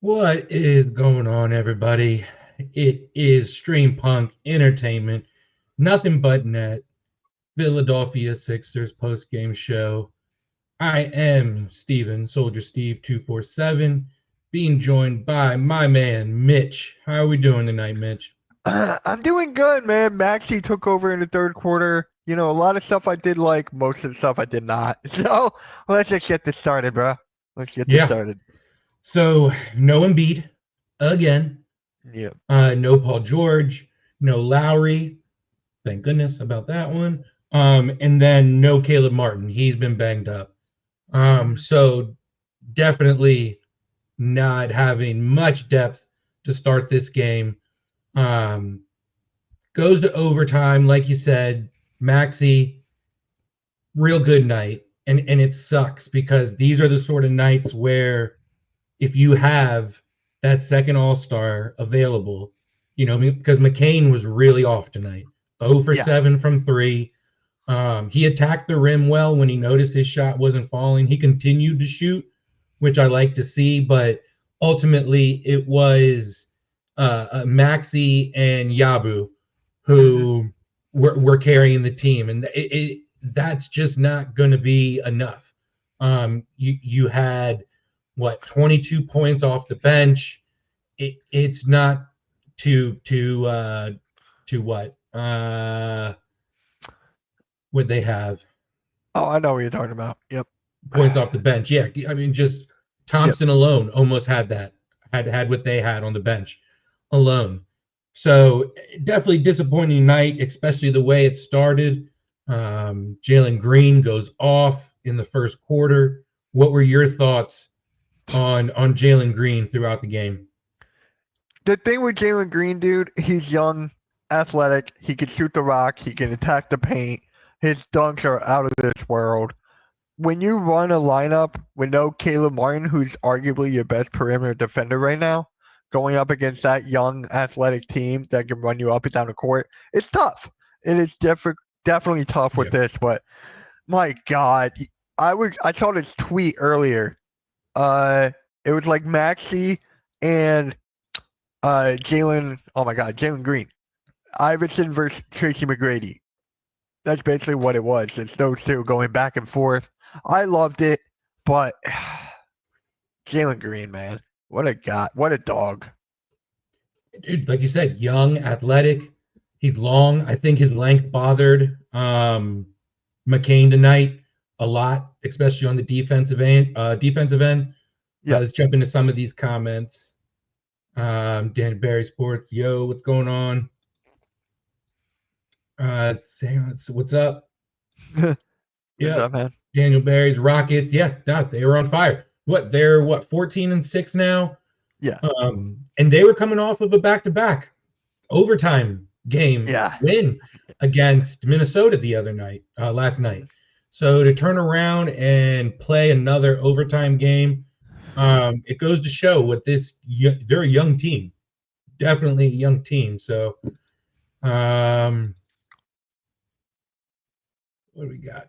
What is going on, everybody? It is StreamPunk Entertainment, nothing but net, Philadelphia Sixers post-game show. I am Steven, Soldier Steve 247, being joined by my man Mitch. How are we doing tonight, Mitch? I'm doing good, man. Maxie took over in the third quarter. You know, a lot of stuff I did like, most of the stuff I did not. So let's just get this started, bro. Let's get this Yeah. started. So no Embiid again. Yeah. No Paul George. No Lowry. Thank goodness about that one. And then no Caleb Martin. He's been banged up. Mhm. So definitely not having much depth to start this game. Um, Goes to overtime, like you said, Maxi, real good night. And it sucks because these are the sort of nights where if you have that second all-star available, because McCain was really off tonight. 0 for Yeah. 7 from 3. He attacked the rim well when he noticed his shot wasn't falling. He continued to shoot, which I like to see, but ultimately it was Maxi and Yabu Hmm. who were carrying the team, and that's just not going to be enough. You had what 22 points off the bench. It's not to what would they have Oh, I know what you're talking about. Yep. points off the bench. Yeah, I mean, just Yep. Thompson alone almost had that, had what they had on the bench alone. So definitely disappointing night, especially the way it started. Jalen Green goes off in the first quarter. What were your thoughts on Jalen Green throughout the game? The thing with Jalen Green, dude, he's young, athletic. He can shoot the rock. He can attack the paint. His dunks are out of this world. When you run a lineup with no Caleb Martin, who's arguably your best perimeter defender right now, going up against that young athletic team that can run you up and down the court, it's tough. It is definitely tough with Yeah, this, but my God, I saw this tweet earlier. Uh, it was like Maxi and Jalen. Oh my God, Jalen Green, Iverson versus Tracy McGrady. That's basically what it was. It's those two going back and forth. I loved it, but Jalen Green, man, what a guy, what a dog. dude, like you said, young, athletic. He's long. I think his length bothered McCain tonight a lot, especially on the defensive end. Defensive end. Yep. Let's jump into some of these comments. Dan Barry Sports, yo, what's going on? What's up? What's Yeah, up, man? Daniel Barry's Rockets. Yeah, no, they were on fire. They're 14-6 now. Yeah, And they were coming off of a back-to-back overtime game yeah. win against Minnesota the other night, last night. So to turn around and play another overtime game, it goes to show what they're a young team, definitely a young team. So um, what do we got?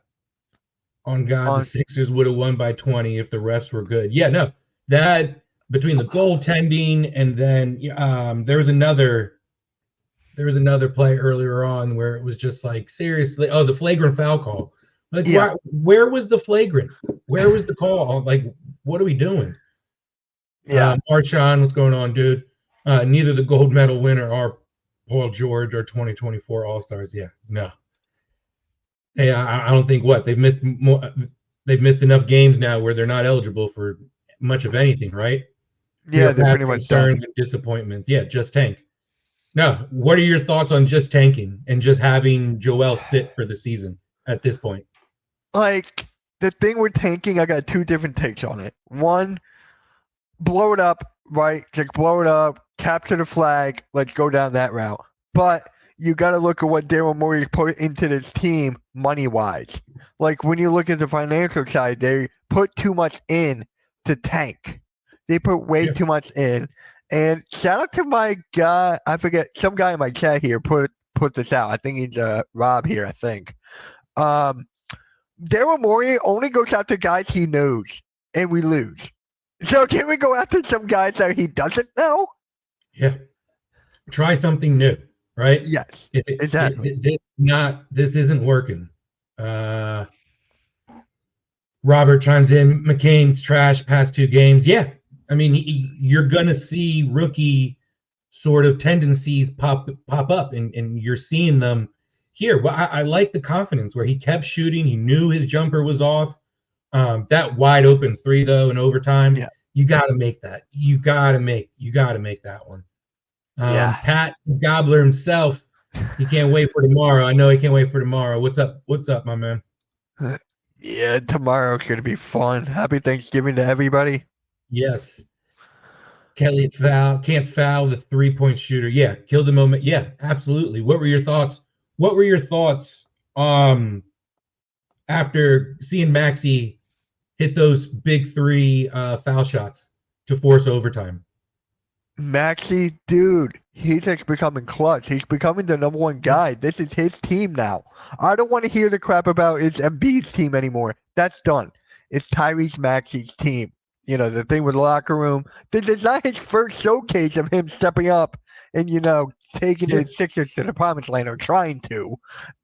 On God, the On Sixers would have won by 20 if the refs were good. Yeah, no, that between the goaltending and then there was another play earlier on where it was just like seriously, oh, the flagrant foul call. Like, Yep. where was the flagrant? Where was the call? Like, what are we doing? Yeah. Marshawn, what's going on, dude? Neither the gold medal winner or Paul George or 2024 All Stars. Yeah, no. Hey, I don't think what they've missed more. They've missed enough games now where they're not eligible for much of anything, right? Yeah, Clear they're past pretty much done. concerns and disappointments. Yeah, just tank. Now, what are your thoughts on just tanking and just having Joel sit for the season at this point? Like the thing with tanking, I got two different takes on it. One, blow it up, right? Just blow it up, capture the flag, let's go down that route. But you got to look at what Daryl Morey put into this team money wise. Like when you look at the financial side, they put too much in to tank. They put way Yeah, too much in. And shout out to my guy, I forget, some guy in my chat here put this out. I think he's Rob here, I think. Um, Daryl Morey only goes out to guys he knows, and we lose. So can we go after some guys that he doesn't know? Yeah. Try something new, right? Yes, If exactly. this isn't working. Uh, Robert chimes in. McCain's trash past 2 games. Yeah, I mean you're gonna see rookie sort of tendencies pop up, and you're seeing them here. Well, I like the confidence where he kept shooting. He knew his jumper was off. That wide open three though in overtime, Yeah, you got to make that. You got to make that one. yeah, Pat Gobbler himself, he can't wait for tomorrow. I know he can't wait for tomorrow. What's up? What's up, my man? yeah. Tomorrow's gonna be fun. Happy Thanksgiving to everybody. Yes. Kelly can't foul the 3-point shooter. Yeah, kill the moment. Yeah, absolutely. What were your thoughts? What were your thoughts after seeing Maxey hit those big three foul shots to force overtime? Maxey, dude, he's just becoming clutch. He's becoming the #1 guy. This is his team now. I don't want to hear the crap about it's Embiid's team anymore. That's done. It's Tyrese Maxey's team. You know, the thing with the locker room. This is not his first showcase of him stepping up and, taking Yeah. the Sixers to the promised land, or trying to,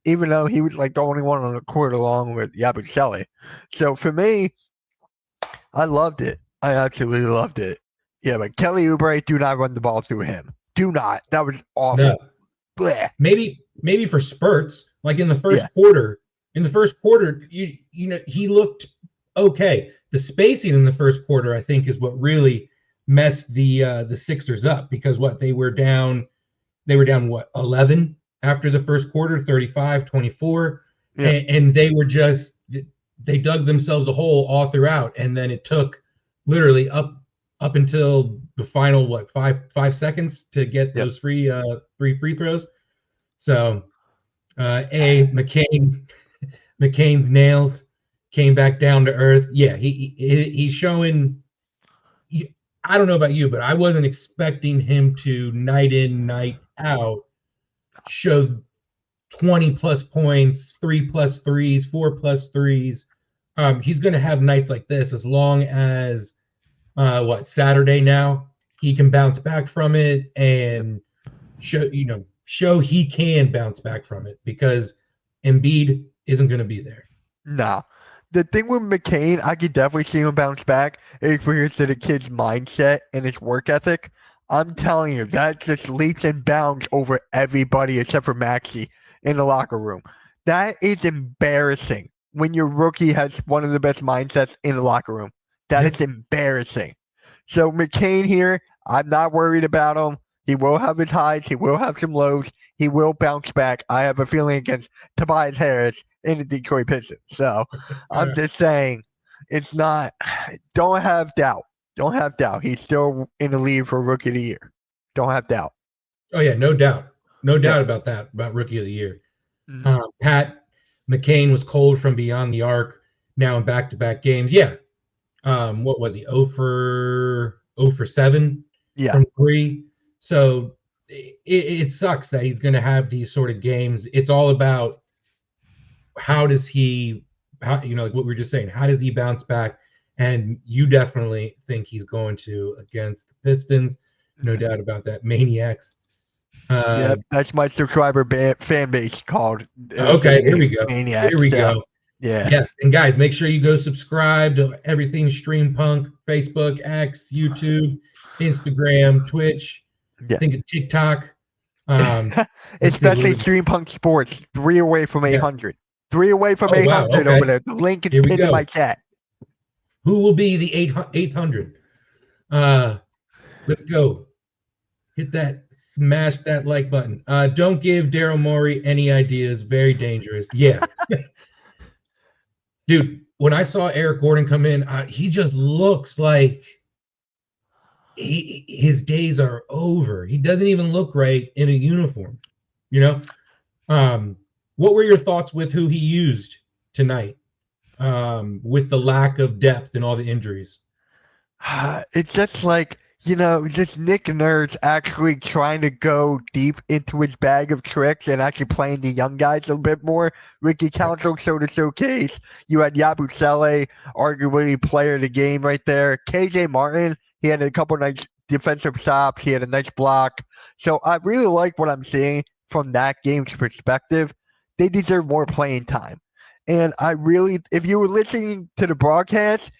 even though he was like the only one on the court along with Yabusele. So for me, I loved it. I absolutely loved it. Yeah, but Kelly Oubre, do not run the ball through him. Do not. That was No. awful. Blech. Maybe for spurts, like in the Yeah, first quarter. In the first quarter, you know he looked okay. The spacing in the first quarter, I think, is what really messed the Sixers up, because what they were down what 11 after the first quarter, 35-24, yeah, and they dug themselves a hole all throughout, and then it took literally up until the final 5 seconds to get yep. those three free throws. So McCain's nails came back down to earth. Yeah, he's showing. I don't know about you, but I wasn't expecting him to night in, night out show 20 plus points, 3+ threes, 4+ threes. He's going to have nights like this as long as Saturday now. He can bounce back from it and show he can bounce back from it, because Embiid isn't going to be there. Nah. The thing with McCain, I could definitely see him bounce back. It's because to the kid's mindset and his work ethic. I'm telling you, that just leaps and bounds over everybody except for Maxey in the locker room. That is embarrassing when your rookie has one of the best mindsets in the locker room. That Yeah. is embarrassing. So McCain here, I'm not worried about him. He will have his highs. He will have some lows. He will bounce back. I have a feeling against Tobias Harris in the Detroit Pistons. So I'm just saying, it's not. Don't have doubt. Don't have doubt. He's still in the lead for Rookie of the Year. Don't have doubt. Oh yeah, no doubt, Yeah. about that, about Rookie of the Year. Mhm. Pat McCain was cold from beyond the arc now in back-to-back games. Yeah. What was he? 0 for 7 Yeah. from three. So it sucks that he's going to have these sort of games. It's all about how does he, like what we were just saying, how does he bounce back? And you definitely think he's going to against the Pistons. No doubt about that. Maniacs. Yep. That's my subscriber fan base called. Okay, here we go. Here Maniacs. we So, go. yeah. Yes, and guys, make sure you go subscribe to everything StreamPunk, Facebook, X, YouTube, Instagram, Twitch. I Yeah. think of TikTok. Let's see. Especially StreamPunk Sports. 3 away from Yes. 800. 3 away from Oh wow. 800 Okay. over there. The link is Here we pinned in go. my chat. Who will be the 800? Let's go. Hit that, smash that like button. Don't give Daryl Morey any ideas. Very dangerous. Yeah. Dude, when I saw Eric Gordon come in, he just looks like his days are over. He doesn't even look right in a uniform. You know, what were your thoughts with who he used tonight, with the lack of depth and all the injuries? It's just like just Nick Nurse actually trying to go deep into his bag of tricks and actually playing the young guys a bit more. Ricky Council showed a showcase. You had Yabusele, arguably player of the game right there. KJ Martin, he had a couple nice defensive stops. He had a nice block. So I really like what I'm seeing from that game's perspective. They deserve more playing time. And if you were listening to the broadcast,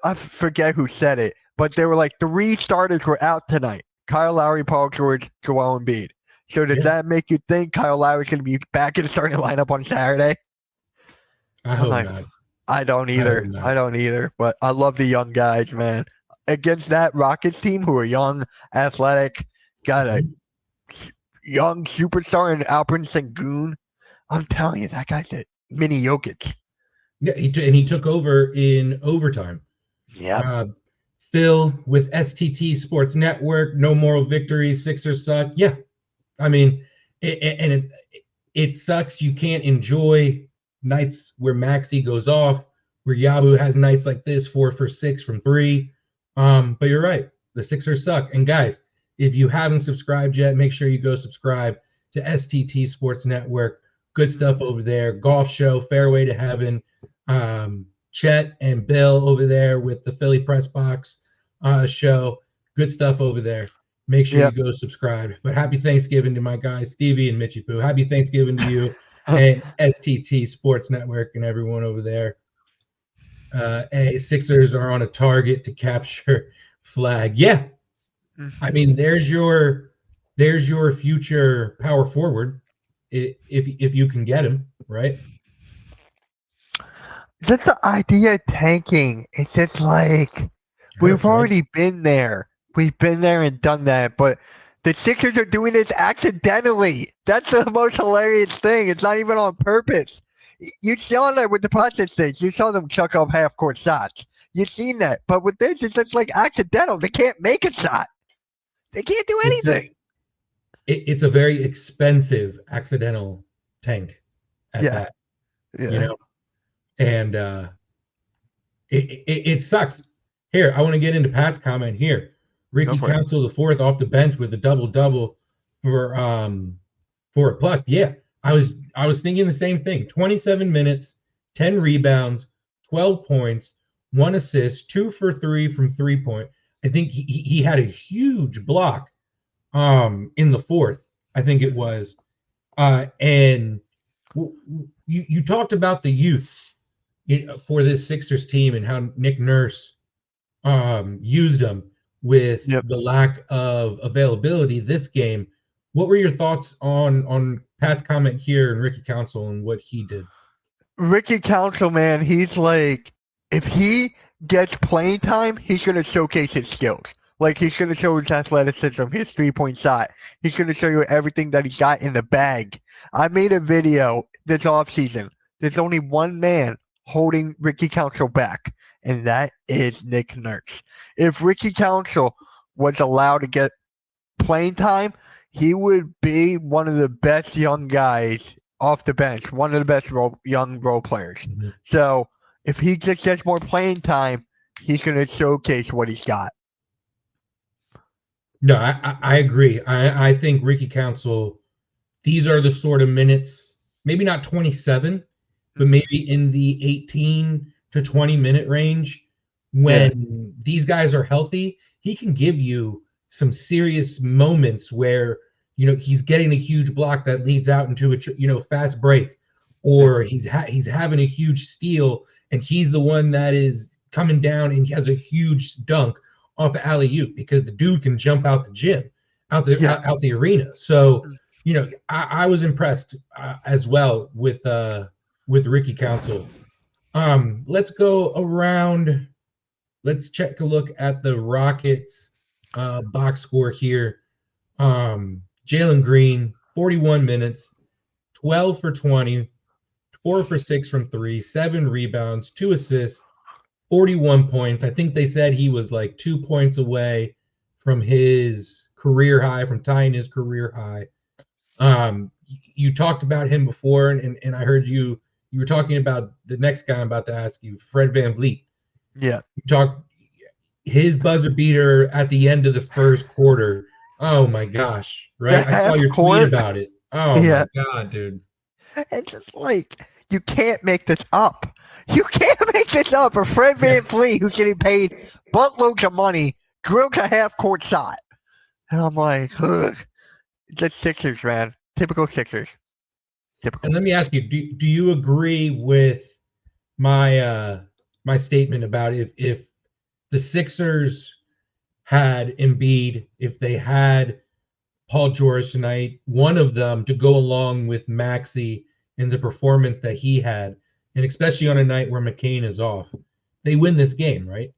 I forget who said it, but they were like 3 starters were out tonight: Kyle Lowry, Paul George, Joel Embiid. So does that make you think Kyle Lowry's going to be back in the starting lineup on Saturday? I hope not. I don't either. I don't either. But I love the young guys, man. Against that Rockets team, who are young, athletic, got a young superstar in Alperen Sengun. I'm telling you, that guy's a mini Jokic. Yeah, he took over in overtime. Yeah. Phil with STT Sports Network, no moral victories, Sixers suck. Yeah, I mean, it sucks. You can't enjoy nights where Maxey goes off, where Yabu has nights like this, 4 for 6 from 3. But you're right, the Sixers suck. And guys, if you haven't subscribed yet, make sure you go subscribe to STT Sports Network. Good stuff over there. Golf show, Fairway to Heaven. Chet and Bill over there with the Philly Press Box show. Good stuff over there. Make sure you go subscribe. But happy Thanksgiving to my guys, Stevie and Mitchie Poo. Happy Thanksgiving to you and STT Sports Network and everyone over there. Sixers are on a target to capture flag. Yeah. I mean, there's your future power forward if you can get him, right? Just the idea of tanking. It's just like we've already been there. We've been there and done that, but the Sixers are doing this accidentally. That's the most hilarious thing. It's not even on purpose. You saw that with the process things. You saw them chuck up half-court shots. You've seen that. But with this, it's just like accidental. They can't make a shot. They can't do anything. It's a very expensive accidental tank at that. Yeah. And it sucks. Here, I want to get into Pat's comment here. Ricky Council the fourth off the bench with a double-double for a plus. Yeah, I was thinking the same thing. 27 minutes, 10 rebounds, 12 points, 1 assist, 2 for 3 from 3-point. I think he had a huge block in the fourth, I think it was. And you talked about the youth for this Sixers team and how Nick Nurse used them with the lack of availability this game. What were your thoughts on Pat's comment here and Ricky Council and what he did? Ricky Council, man, he's like, if he gets playing time, he's going to showcase his skills. Like, he's going to show his athleticism, his 3-point shot. He's going to show you everything that he got in the bag. I made a video this offseason. There's only one man holding Ricky Council back, and that is Nick Nurse. If Ricky Council was allowed to get playing time, he would be one of the best young guys off the bench, one of the best young role players. Mm-hmm. So if he just gets more playing time, he's going to showcase what he's got. No, I agree. I think Ricky Council, these are the sort of minutes, maybe not 27, but maybe in the 18 to 20 minute range. When these guys are healthy, he can give you some serious moments where, he's getting a huge block that leads out into a, fast break, or he's having a huge steal and he's the one that is coming down and he has a huge dunk off of alley-oop because the dude can jump out the gym, out the arena. So, I was impressed as well with Ricky Council. Let's go around. Let's take a look at the Rockets box score here. Jalen Green, 41 minutes, 12 for 20, 4 for 6 from 3, 7 rebounds, 2 assists, 41 points. I think they said he was like 2 points away from his career high, from tying his career high. You talked about him before, and I heard you were talking about the next guy I'm about to ask you, Fred VanVleet. Yeah. his buzzer beater at the end of the first quarter. Oh my gosh, The right? I saw half your tweet court, about it. Oh yeah. my god, dude. It's just like you can't make this up. You can't make this up. For Fred Yeah. VanVleet, who's getting paid buttloads of money, drills a half court shot. And I'm like, ugh. Just Sixers, man. Typical Sixers. Typical. And let me ask you, do you agree with my statement about if the Sixers had Embiid, if they had Paul George tonight, one of them to go along with Maxey in the performance that he had, and especially on a night where McCain is off, they win this game, right?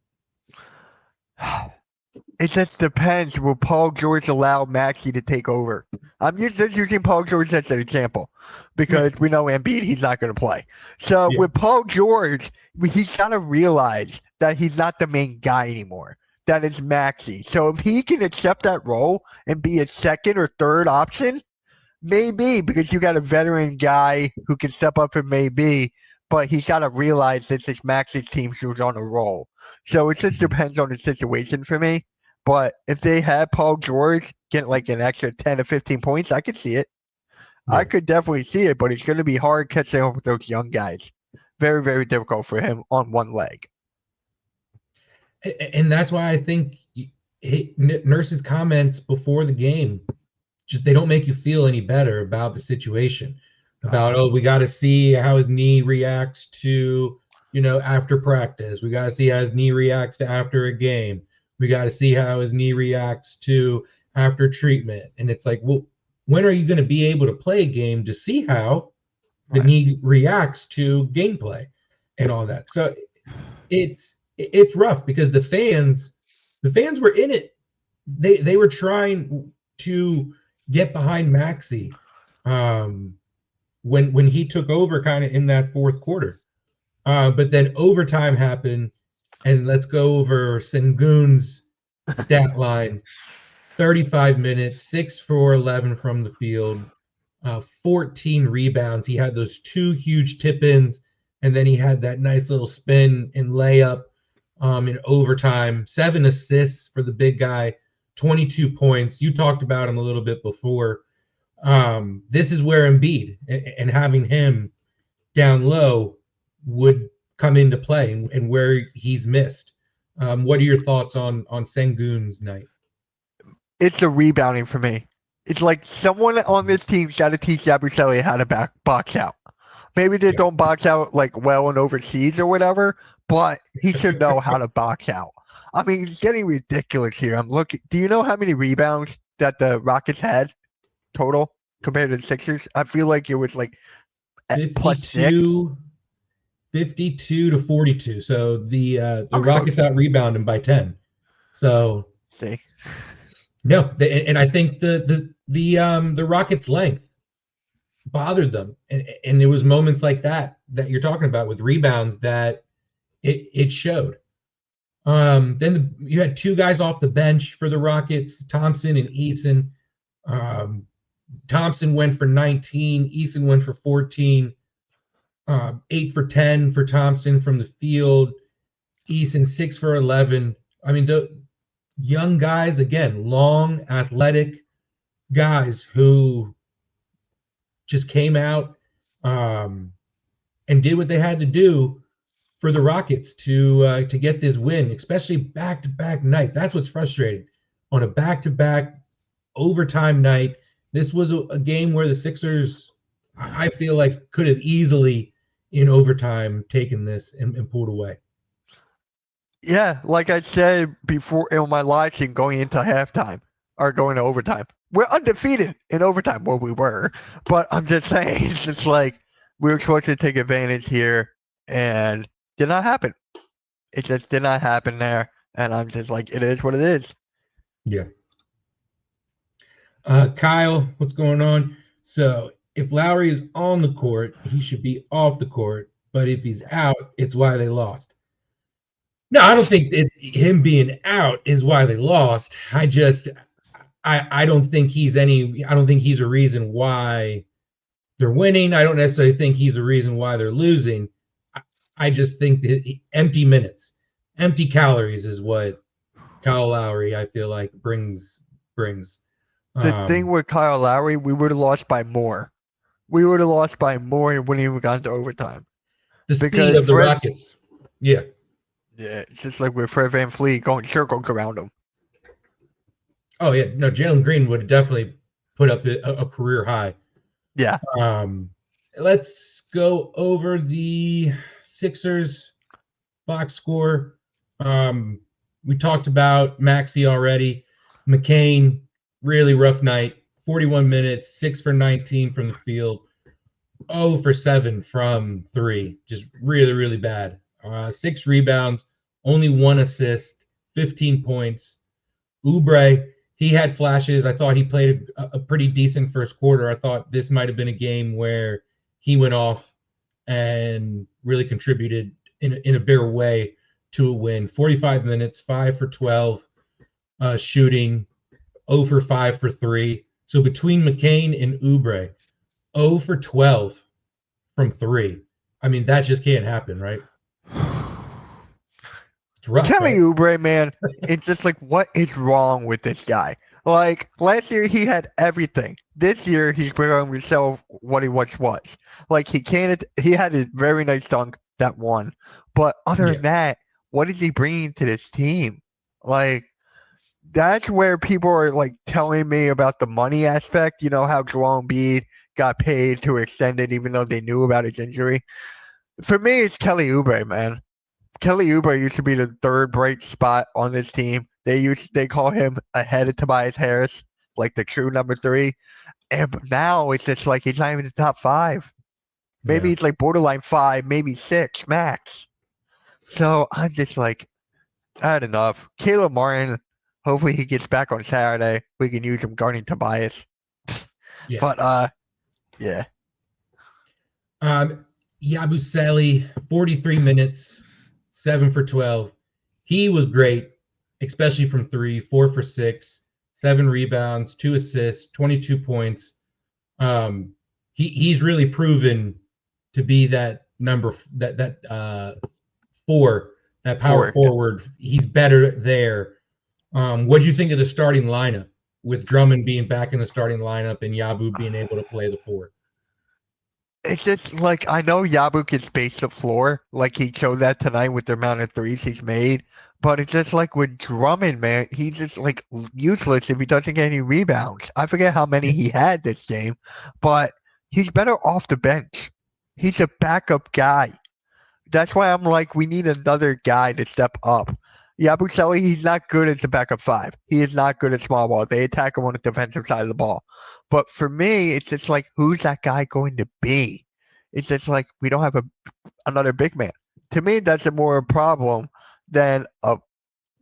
It just depends. Will Paul George allow Maxey to take over? I'm just using Paul George as an example because we know Embiid, he's not going to play. So Yeah. with Paul George, he's got to realize that he's not the main guy anymore. That is Maxey. So if he can accept that role and be a second or third option, maybe, because you got a veteran guy who can step up and maybe, but he's got to realize this is Maxey's team who's on a roll. So it just depends on the situation for me. But if they had Paul George get like an extra 10 to 15 points, I could see it. I could definitely see it, but it's going to be hard catching up with those young guys. Very, very difficult for him on one leg. And that's why I think Nurse's comments before the game, just they don't make you feel any better about the situation. About, we got to see how his knee reacts to, after practice. We got to see how his knee reacts to after a game. We got to see how his knee reacts to after treatment. And it's like, well, when are you going to be able to play a game to see how the knee reacts to gameplay and all that? So it's rough because the fans were in it. They were trying to get behind Maxey when he took over kind of in that fourth quarter. But then overtime happened, and let's go over Sengun's stat line. 35 minutes, 6 for 11 from the field, 14 rebounds. He had those 2 huge tip-ins, and then he had that nice little spin and layup in overtime. 7 assists for the big guy, 22 points. You talked about him a little bit before. This is where Embiid and having him down low would come into play and where he's missed. What are your thoughts on Sengun's night? It's the rebounding for me. It's like someone on this team's got to teach Yabusele how to box out. Maybe they don't box out like well and overseas or whatever, but he should know how to box out. I mean, it's getting ridiculous here. I'm looking. Do you know how many rebounds that the Rockets had total compared to the Sixers? I feel like it was like 52 to 42. So the Rockets out rebound him by 10. So see. No, and I think the Rockets' length bothered them, and there was moments like that you're talking about with rebounds that it showed. Then you had 2 guys off the bench for the Rockets, Thompson and Eason. Thompson went for 19, Eason went for 14, 8 for 10 for Thompson from the field, Eason 6 for 11. I mean, the young guys, again, long, athletic guys who just came out and did what they had to do for the Rockets to get this win, especially back-to-back nights. That's what's frustrating. On a back-to-back overtime night, this was a game where the Sixers, I feel like, could have easily, in overtime, taken this and pulled away. Yeah, like I said before in my live stream, going into halftime or going to overtime, we're undefeated in overtime. Well, we were, but I'm just saying, it's just like we were supposed to take advantage here, and did not happen. It just did not happen there, and I'm just like, it is what it is. Yeah. Kyle, what's going on? So if Lowry is on the court, he should be off the court. But if he's out, it's why they lost. No, I don't think him being out is why they lost. I don't think he's a reason why they're winning. I don't necessarily think he's a reason why they're losing. I just think that empty minutes, empty calories is what Kyle Lowry, I feel like brings. The thing Um, with Kyle Lowry, we would have lost by more. We would have lost by more and wouldn't even gone to overtime. the speed Because of the Fred, Rockets. Yeah. yeah, it's just like with Fred VanVleet going circles around him. Oh yeah. No, Jalen Green would have definitely put up a career high. Yeah. Um, let's go over the Sixers box score. Um, we talked about Maxey already. McCain, really rough night. 41 minutes, 6 for 19 from the field, 0 for 7 from 3. Just really, really bad. 6 rebounds, only 1 assist, 15 points. Oubre, he had flashes. I thought he played a pretty decent first quarter. I thought this might have been a game where he went off and really contributed in a bigger way to a win. 45 minutes, 5 for 12, shooting, 0 for 5 for 3. So between McCain and Oubre, 0 for 12 from 3. I mean, that just can't happen, right? It's rough, Kelly right? Oubre, man, it's just like, what is wrong with this guy? Like, last year he had everything. This year he's becoming himself what he once was. Like, he had a very nice dunk that won. But other Yeah. than that, what is he bringing to this team? Like, that's where people are like telling me about the money aspect. You know how Joel Embiid got paid to extend it even though they knew about his injury. For me, it's Kelly Oubre, man. Kelly Oubre used to be the third bright spot on this team. They call him ahead of Tobias Harris, like the true number 3. And now it's just like he's not even the top 5. Maybe Yeah. it's like borderline 5, maybe 6 max. So I'm just like, I had enough. Caleb Martin, hopefully he gets back on Saturday. We can use him guarding Tobias. Yeah. But yeah. Yabusele, 43 minutes, 7 for 12. He was great, especially from 3, 4 for 6, 7 rebounds, 2 assists, 22 points. He's really proven to be that number that 4, that power 4. Yeah. forward. He's better there. What do you think of the starting lineup with Drummond being back in the starting lineup and Yabu being able to play the 4? It's just like I know Yabu can space the floor, like he showed that tonight with the amount of threes he's made. But it's just like with Drummond, man, he's just like useless if he doesn't get any rebounds. I forget how many he had this game, but he's better off the bench. He's a backup guy. That's why I'm like, we need another guy to step up. Yabusele, he's not good as a backup 5. He is not good at small ball. They attack him on the defensive side of the ball. But for me, it's just like, who's that guy going to be? It's just like we don't have another big man. To me, that's a more problem than a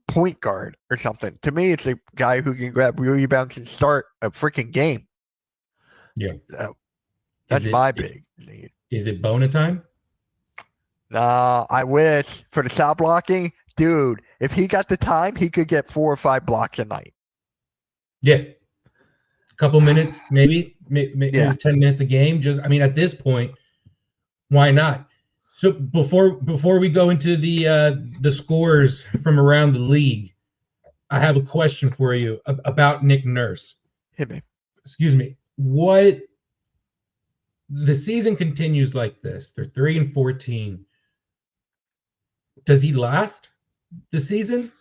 point guard or something. To me, it's a guy who can grab rebounds and start a freaking game. Yeah. That's Is it my big need. is it Bona time? Nah, I wish for the shot blocking, dude. If he got the time, he could get 4 or 5 blocks a night. Yeah. A couple minutes, maybe Yeah. 10 minutes a game. Just I mean, at this point, why not? So before we go into the scores from around the league, I have a question for you about Nick Nurse. Hit me. Excuse me. What the season continues like this? They're 3-14. Does he last the season?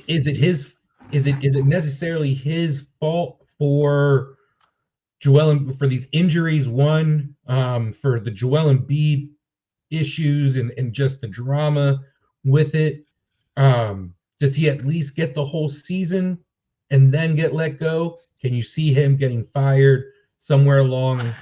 Is it his? Is it necessarily his fault for for these injuries? One, for the Joel Embiid issues and just the drama with it. Does he at least get the whole season and then get let go? Can you see him getting fired somewhere along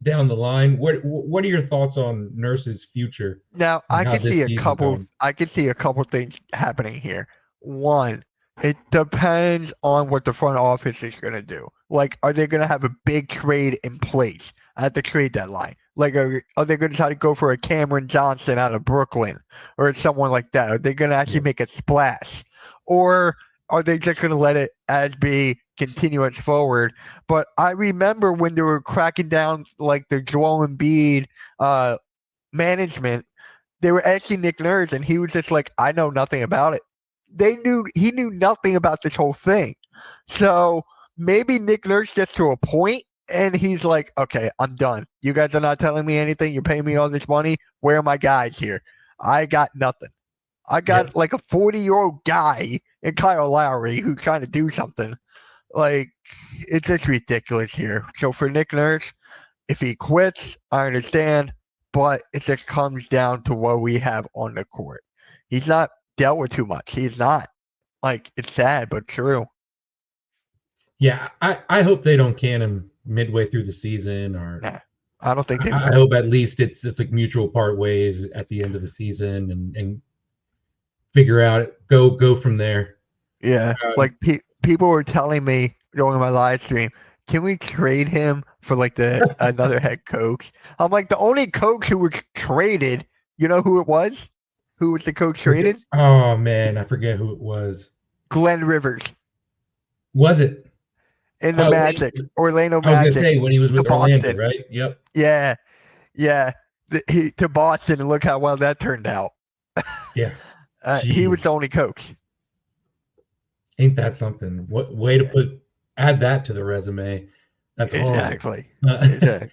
down the line? What are your thoughts on Nurse's future Now and I how can see this a season's couple. going? I can see a couple things happening here. One, it depends on what the front office is going to do. Like, are they going to have a big trade in place at the trade deadline? Like, are they going to try to go for a Cameron Johnson out of Brooklyn or someone like that? Are they going to actually Yeah. make a splash? Or are they just going to let it as be continuous forward? But I remember when they were cracking down like the Joel Embiid management, they were asking Nick Nurse, and he was just like, I know nothing about it. he knew nothing about this whole thing. So maybe Nick Nurse gets to a point and he's like, okay, I'm done. You guys are not telling me anything. You're paying me all this money. Where are my guys here? I got nothing. I got Yep. like a 40-year-old guy in Kyle Lowry who's trying to do something. Like, it's just ridiculous here. So for Nick Nurse, if he quits, I understand, but it just comes down to what we have on the court. He's not dealt with too much. He's not. Like, it's sad, but true. Yeah, I hope they don't can him midway through the season, or Nah, I don't think they I will. hope at least it's like mutual part ways at the end of the season, and figure out go from there. Yeah, Um, like people were telling me during my live stream, can we trade him for like the another head coach? I'm like, the only coach who was traded, you know who it was? Who was the coach traded? oh man, I forget who it was. Glenn Rivers Was it? in the Oh, Magic, Orlando I was gonna Magic say when he was to with Orlando, Boston. right? Yep. Yeah, yeah, to Boston, and look how well that turned out. Yeah. He was Jeez, the only coach. ain't that something? What way Yeah, to add that to the resume? That's horrible. exactly. Uh, Exactly.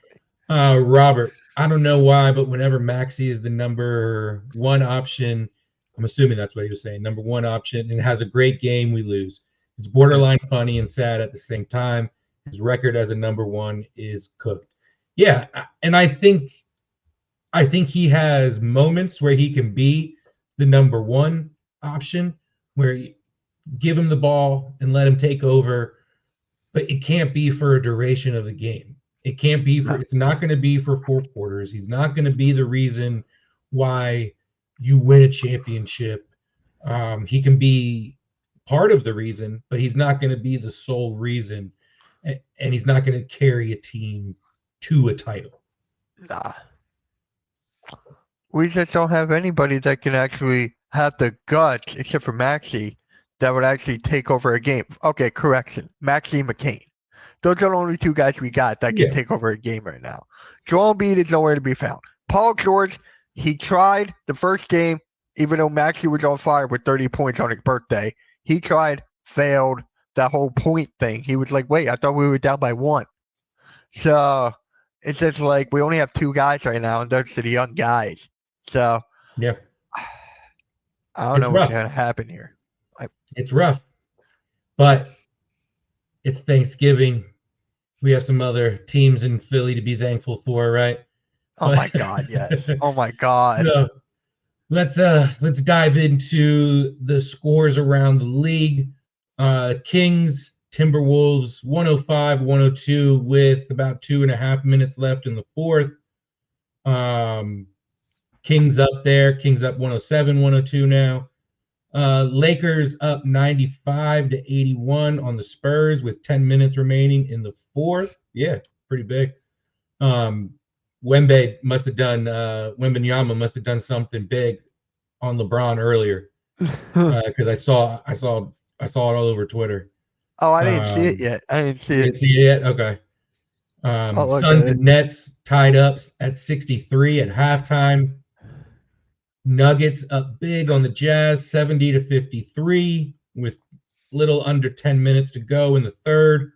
Robert, I don't know why, but whenever Maxi is the number one option, I'm assuming that's what he was saying, number one option, and has a great game, we lose. It's Yeah. borderline funny and sad at the same time. His record as a number one is cooked. Yeah, and I think he has moments where he can be the number one option, where you give him the ball and let him take over, but it can't be for a duration of the game. It can't be for, No. it's not going to be for 4 quarters. He's not going to be the reason why you win a championship. He can be part of the reason, but he's not going to be the sole reason. And he's not going to carry a team to a title. Nah. We just don't have anybody that can actually have the guts, except for Maxi, that would actually take over a game. Okay, correction. Maxi and McCain. Those are the only two guys we got that can Yeah. take over a game right now. Joel Embiid is nowhere to be found. Paul George, he tried the first game, even though Maxi was on fire with 30 points on his birthday. He tried, failed that whole point thing. He was like, wait, I thought we were down by one. So it's just like we only have two guys right now, and those are the young guys. So Yeah. I don't It's know what's rough. going to happen here. It's rough. But it's Thanksgiving. We have some other teams in Philly to be thankful for, right? Oh my God, yes. Oh my God. So let's dive into the scores around the league. Kings, Timberwolves 105-102 with about 2.5 minutes left in the fourth. Kings up there. Kings up 107-102 now. Lakers up 95-81 on the Spurs with 10 minutes remaining in the fourth. Yeah, pretty big. Wembenyama must have done something big on LeBron earlier, because I saw it all over Twitter. Oh, I didn't see it yet. I didn't see You it. didn't see it yet? Okay. I'll look Suns at it. and Nets tied up at 63 at halftime. Nuggets up big on the Jazz, 70-53, with little under 10 minutes to go in the third.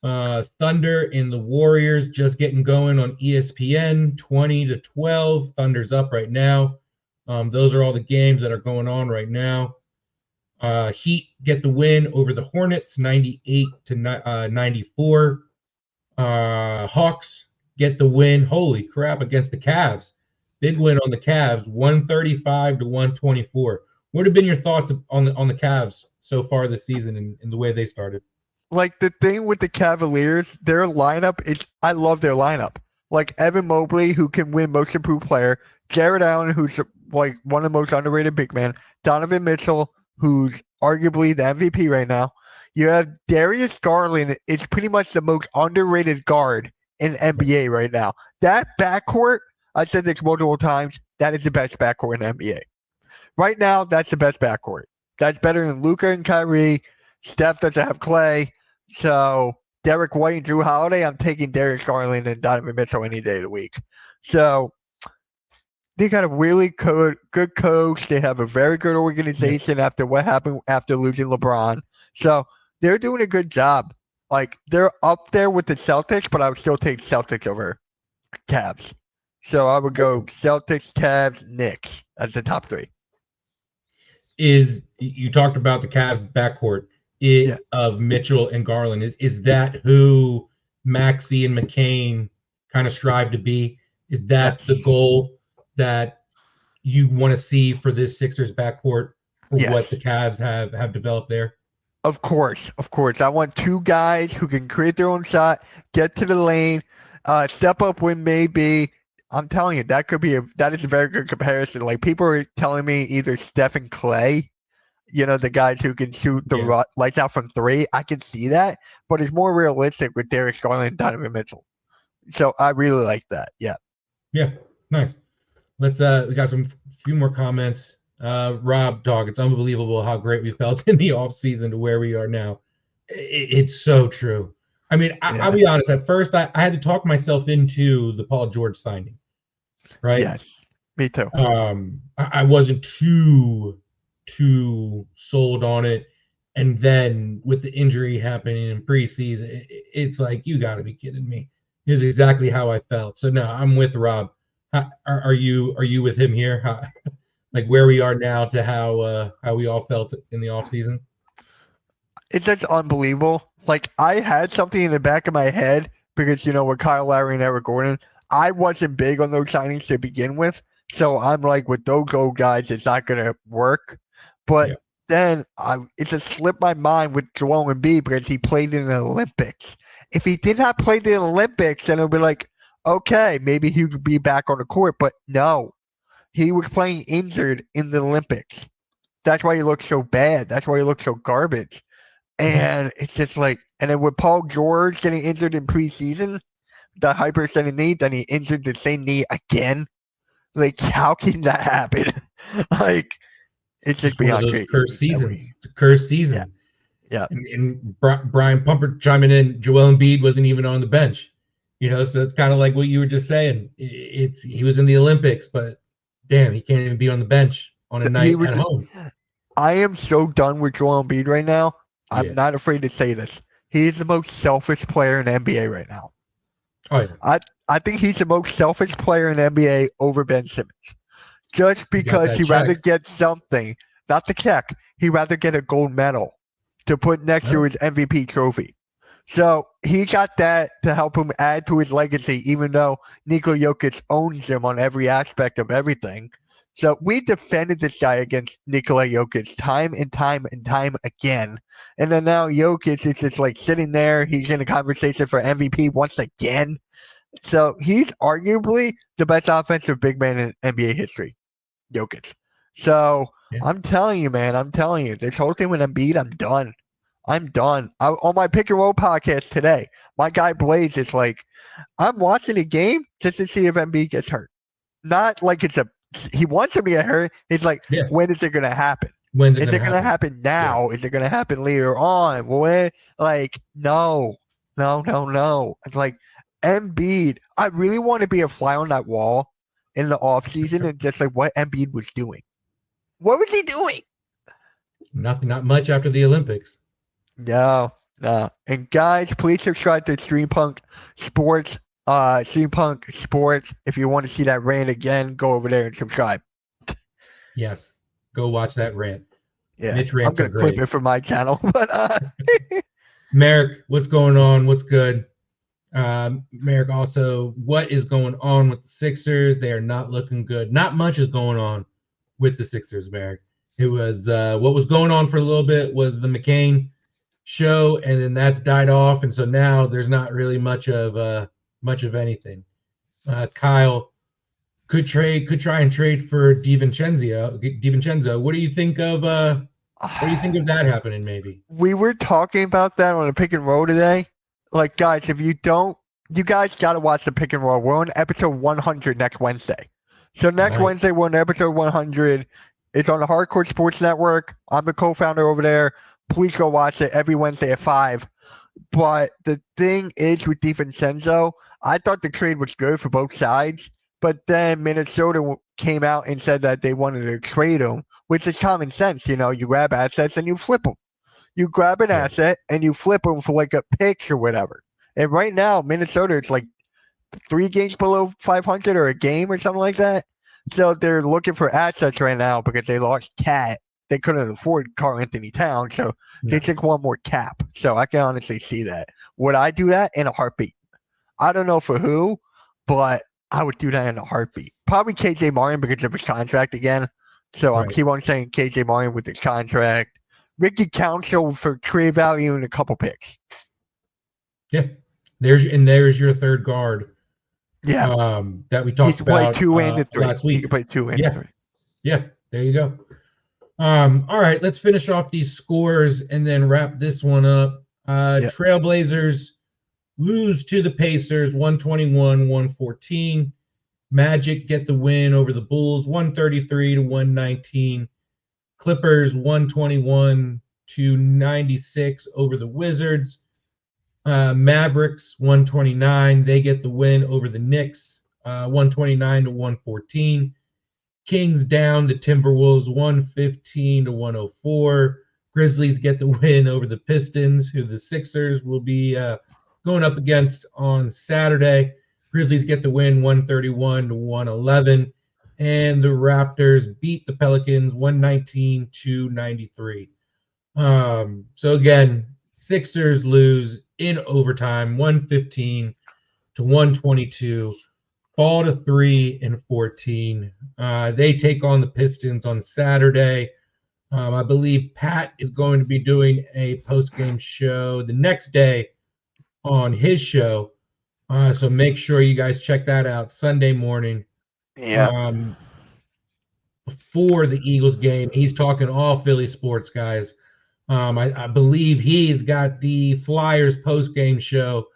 Thunder and the Warriors just getting going on ESPN, 20-12. Thunder's up right now. Those are all the games that are going on right now. Heat get the win over the Hornets, 98-94. Hawks get the win, holy crap, against the Cavs. Big win on the Cavs, 135-124. What have been your thoughts on the Cavs so far this season and the way they started? Like the thing with the Cavaliers, their lineup is I love their lineup. Like Evan Mobley, who can win Most Improved Player, Jared Allen, who's like one of the most underrated big men, Donovan Mitchell, who's arguably the MVP right now. You have Darius Garland. It's pretty much the most underrated guard in NBA right now. That backcourt, I said this multiple times, that is the best backcourt in NBA. Right now, that's the best backcourt. That's better than Luka and Kyrie. Steph doesn't have Clay. So Derek White and Drew Holiday, I'm taking Darius Garland and Donovan Mitchell any day of the week. So They got a really good coach. They have a very good Yep. organization after what happened after losing LeBron. So they're doing a good job. Like they're up there with the Celtics, but I would still take Celtics over Cavs. So I would go Celtics, Cavs, Knicks as the top three. Is you talked about the Cavs backcourt Yeah. of Mitchell and Garland? Is that who Maxey and McCain kind of strive to be? Is that Yes. the goal that you want to see for this Sixers backcourt for what the Yes. Cavs have developed there? Of course. Of course. I want two guys who can create their own shot, get to the lane, step up when maybe. I'm telling you, that is a very good comparison. Like people are telling me either Steph and Clay, the guys who can shoot the Yeah. lights out from three. I can see that, but it's more realistic with Darius Garland and Donovan Mitchell. So I really like that. Yeah. Yeah. Nice. Let's we got some few more comments. Rob Dog, it's unbelievable how great we felt in the off season to where we are now. It's so true. I mean, I'll Yeah. be honest. At first, I had to talk myself into the Paul George signing, right? Yes. Me too. I wasn't too sold on it, and then with the injury happening in preseason, it's like you got to be kidding me. Here's exactly how I felt. So no, I'm with Rob. Are you with him here? Like where we are now to how we all felt in the off season? It's just unbelievable. Like I had something in the back of my head because with Kyle Lowry and Eric Gordon, I wasn't big on those signings to begin with. So I'm like, with those old guys, it's not gonna work. But Yeah. then it just slipped my mind with Joel Embiid because he played in the Olympics. If he did not play the Olympics, then it would be like, okay, maybe he could be back on the court. But no, he was playing injured in the Olympics. That's why he looked so bad. That's why he looked so garbage. And it's just like, and then with Paul George getting injured in preseason, the hyperextended knee, then he injured the same knee again. Like, how can that happen? Like, it's just One of beyond those crazy. cursed seasons. The cursed Yeah, season. yeah. And Brian Pumper chiming in. Joel Embiid wasn't even on the bench. So it's kind of like what you were just saying. He was in the Olympics, but damn, he can't even be on the bench on a He night at was. home. I am so done with Joel Embiid right now. I'm Yeah. not afraid to say this. He is the most selfish player in the NBA right now. Oh yeah. I think he's the most selfish player in the NBA over Ben Simmons. Just He got because that he'd rather check. get something, not the check, he'd rather get a gold medal to put next to Well, his MVP trophy. So he got that to help him add to his legacy, even though Nikola Jokic owns him on every aspect of everything. So we defended this guy against Nikola Jokic time and time and time again. And then now Jokic is just like sitting there. He's in a conversation for MVP once again. So he's arguably the best offensive big man in NBA history, Jokic. So yeah. I'm telling you, man, I'm telling you, this whole thing with Embiid, I'm done. I'm done. On my pick and roll podcast today, my guy Blaze is like, I'm watching a game just to see if Embiid gets hurt. Not like he wants him to get hurt. He's like, Yeah. when is it going to happen? When's it Is going it to going to happen? happen now? Is it going to happen later on? When? Like, no. It's like Embiid. I really want to be a fly on that wall in the offseason and just like what Embiid was doing. What was he doing? Nothing, not much after the Olympics. No. And guys, please subscribe to StreamPunk Sports. StreamPunk Sports. If you want to see that rant again, go over there and subscribe. Yes. Go watch that rant. Yeah. Mitch I'm rants are gonna clip great. it from my channel, but Merrick, what's going on? What's good? Merrick, also, what is going on with the Sixers? They are not looking good. Not much is going on with the Sixers, Merrick. It was what was going on for a little bit was the McCain show, and then that's died off, and so now there's not really much of anything. Kyle could try and trade for DiVincenzo. What do you think of that happening? Maybe we were talking about that on the pick and roll today. Like, guys, if you don't, you guys gotta watch the pick and roll. We're on episode 100 next Wednesday. So next nice. Wednesday we're on episode 100. It's on the Hardcore Sports Network. I'm the co-founder over there. Please go watch it every Wednesday at 5. But the thing is with DiVincenzo, I thought the trade was good for both sides. But then Minnesota came out and said that they wanted to trade him, which is common sense. You know, you grab assets and you flip them. You grab an Yeah. asset and you flip them for like a pick or whatever. And right now, Minnesota, it's like 3 games below 500 or a game or something like that. So they're looking for assets right now because they lost Cat. They couldn't afford Karl Anthony Towns, so they No. just want more cap. So I can honestly see that. Would I do that in a heartbeat? I don't know for who, but I would do that in a heartbeat. Probably KJ Martin because of his contract again. So I'm Right. keep on saying KJ Martin with his contract. Ricky Council for trade value and a couple picks. Yeah. There's your third guard. Yeah. That we He talked can play about 2 and the 3. last He week. can play 2 and the Yeah. 3. Yeah. There you go. All right, let's finish off these scores and then wrap this one up. Yep. Trailblazers lose to the Pacers 121-114. Magic get the win over the Bulls 133-119. Clippers 121-96 over the Wizards. Mavericks 129. They get the win over the Knicks 129-114. Kings down the Timberwolves 115-104. Grizzlies get the win over the Pistons, who the Sixers will be going up against on Saturday. Grizzlies get the win 131-111. And the Raptors beat the Pelicans 119-93. So again, Sixers lose in overtime 115-122. Fall to 3-14. They take on the Pistons on Saturday. I believe Pat is going to be doing a post-game show the next day on his show. So make sure you guys check that out Sunday morning. Yeah. Before the Eagles game. He's talking all Philly sports, guys. I believe he's got the Flyers post-game show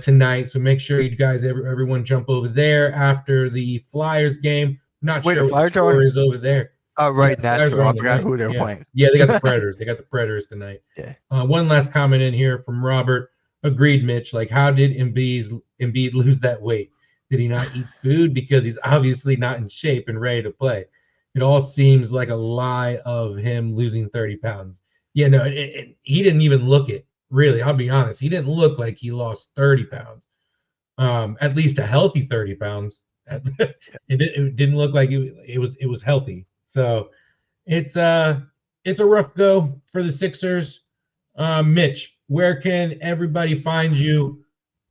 tonight. So make sure you guys, everyone, jump over there after the Flyers game. Not Wait, sure the what the Flyers are score on? is over there. Oh, right, The Flyers Nashville. are I on forgot tonight. who they were Yeah, playing. yeah, they got the Predators. They got the Predators tonight. Yeah. One last comment in here from Robert. Agreed, Mitch. Like, how did Embiid lose that weight? Did he not eat food? Because he's obviously not in shape and ready to play. It all seems like a lie of him losing 30 pounds. Yeah, no, he didn't even look it. Really, I'll be honest. He didn't look like he lost 30 pounds. At least a healthy 30 pounds. It didn't look like it was healthy. So it's a rough go for the Sixers. Mitch, where can everybody find you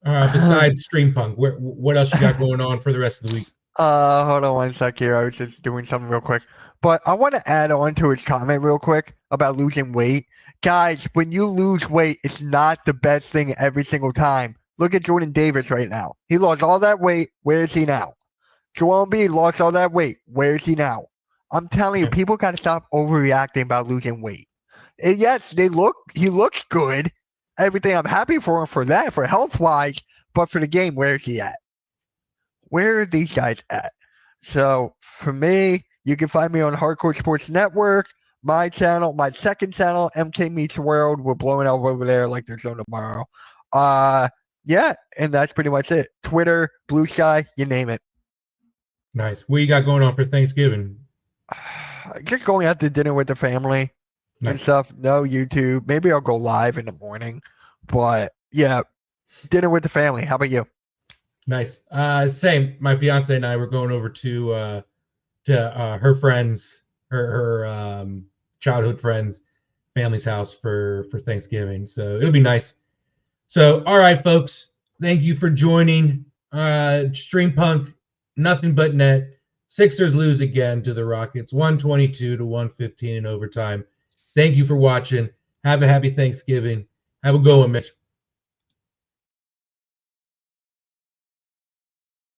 besides StreamPunk? What else you got going on for the rest of the week? Hold on one sec here. I was just doing something real quick. But I want to add on to his comment real quick about losing weight. Guys, when you lose weight, it's not the best thing every single time. Look at Jordan Davis right now. He lost all that weight. Where is he now? Joel Embiid lost all that weight. Where is he now? I'm telling you, people got to stop overreacting about losing weight. And yes, he looks good. Everything, I'm happy for him for that, for health-wise. But for the game, where is he at? Where are these guys at? So for me, you can find me on Hardcore Sports Network, my channel, my second channel, MK Meets World. We're blowing up over there like there's no tomorrow. Yeah, and that's pretty much it. Twitter, Blue Sky, you name it. Nice. What you got going on for Thanksgiving? Just going out to dinner with the family and stuff. No YouTube. Maybe I'll go live in the morning. But yeah, dinner with the family. How about you? Nice. Same. My fiance and I were going over to her friends, her childhood friends, family's house for Thanksgiving. So it'll be nice. So all right, folks. Thank you for joining. StreamPunk, nothing but net. Sixers lose again to the Rockets, 122-115 in overtime. Thank you for watching. Have a happy Thanksgiving. Have a good one, Mitch.